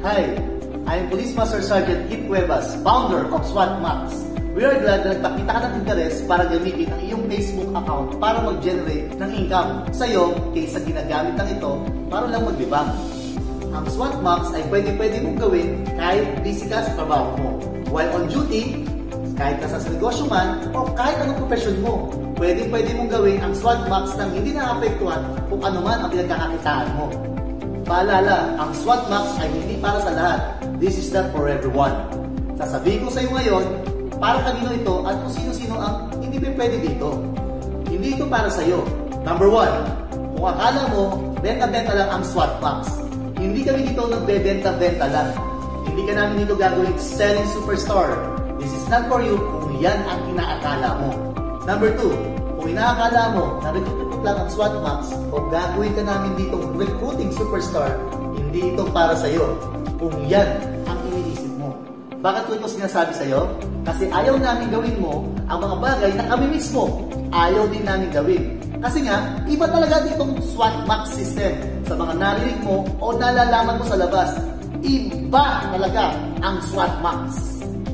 Hi, I am Police Master Sergeant Kit Cuevas, founder of SWAT Max. We are glad na nagpakita ka ng interes para gamitin ang iyong Facebook account para mag-generate ng income sa'yo kaysa ginagamit ng ito para lang maglibang. Ang SWAT Max ay pwede mong gawin kahit busy ka sa trabaho mo. While on duty, kahit nasa negosyo man o kahit anong profesyon mo, pwede mong gawin ang SWAT Max nang hindi naapektuhan kung ano man ang pinagkakakitaan mo. Paalala, ang SWAT Max ay hindi para sa lahat. This is not for everyone. Sasabihin ko sa iyo ngayon, para kanino ito at kung sino-sino ang hindi pwede dito. Hindi ito para sa iyo. Number 1, kung akala mo, benta-benta lang ang SWAT Max. Hindi kami dito nagbebenta-benta lang. Hindi ka namin dito gagawin selling superstar. This is not for you kung yan ang inaakala mo. Number 2, kung inaakala mo na recruit lang ang SWAT Max o gagawin ka namin dito recruiting superstar, hindi ito para sa iyo. Kung yan ang iniisip mo. Bakit ko ito sinasabi sa iyo? Kasi ayaw namin gawin mo ang mga bagay na kami mismo ayaw din namin gawin. Kasi nga, iba talaga ditong SWAT Max system. Sa mga narinig mo o nalalaman mo sa labas, iba talaga ang SWAT Max.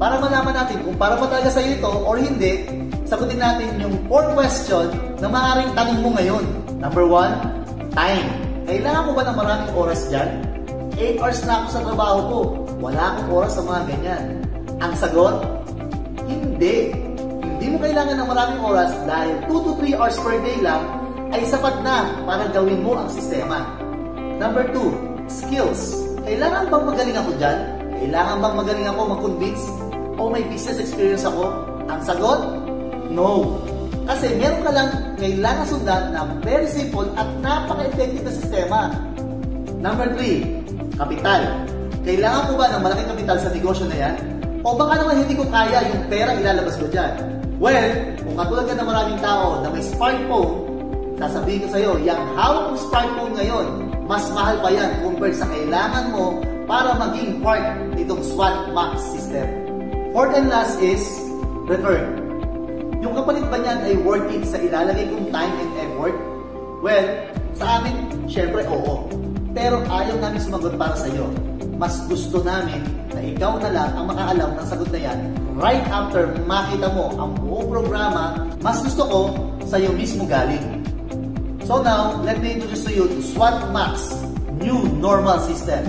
Para malaman natin kung para ba talaga sa'yo ito or hindi, sagutin natin yung 4 question na maaaring tanong mo ngayon. Number 1, time. Kailangan mo ba ng maraming oras dyan? 8 hours na ako sa trabaho ko. Wala akong oras sa mga ganyan. Ang sagot, hindi. Hindi mo kailangan ng maraming oras dahil 2 to 3 hours per day lang ay sapat na para gawin mo ang sistema. Number 2, skills. Kailangan bang magaling ako dyan? Kailangan bang magaling ako mag-convince? O may business experience ako? Ang sagot, no. Kasi meron ka lang kailangan sundan na very simple at napaka-effective na sistema. Number 3, kapital. Kailangan ko ba ng malaking kapital sa negosyo na yan? O baka naman hindi ko kaya yung pera ilalabas ko dyan? Well, kung katulad ka ng maraming tao na may smartphone, sasabihin ko sa'yo, yung hawak mong smartphone ngayon, mas mahal pa yan compared sa kailangan mo para maging part nitong SWAT Max system. Fourth and last is return. Yung kapalit ba niyan ay worth it sa ilalagay kong time and effort? Well, sa amin, syempre oo. Pero ayaw namin sumagot para sa iyo. Mas gusto namin na ikaw na lang ang makaalam ng sagot na yan right after makita mo ang buong programa. Mas gusto ko sa iyo mismo galing. So now, let me introduce to you to SWAT Max New Normal System.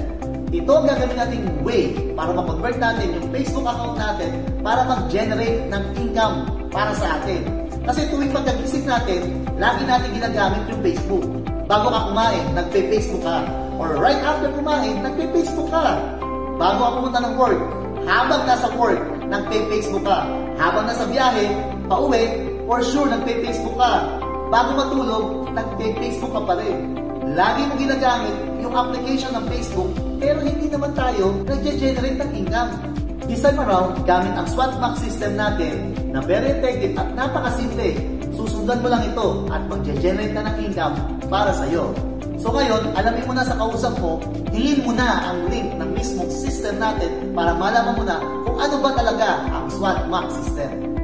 Ito ang gagawin nating way para ma-convert natin yung Facebook account natin para mag-generate ng income para sa atin. Kasi tuwing pagkagising natin, lagi natin ginagamit yung Facebook. Bago ka kumain, nagpe-Facebook ka. Or right after kumain, nagpe-Facebook ka. Bago ka pumunta ng work, habang nasa work, nagpe-Facebook ka. Habang nasa biyahe, pauwi, for sure nagpe-Facebook ka. Bago matulog, nagpe-Facebook ka pa rin. Lagi mo ginagamit yung application ng Facebook, pero hindi naman tayo nag-generate ng income. This time around, gamit ang SWAT Max system natin na very effective at napakasimple. Susundan mo lang ito at mag-generate na ng income para sa'yo. So ngayon, alamin mo na sa kausap mo, hingin mo na ang link ng mismong system natin para malaman mo na kung ano ba talaga ang SWAT Max system.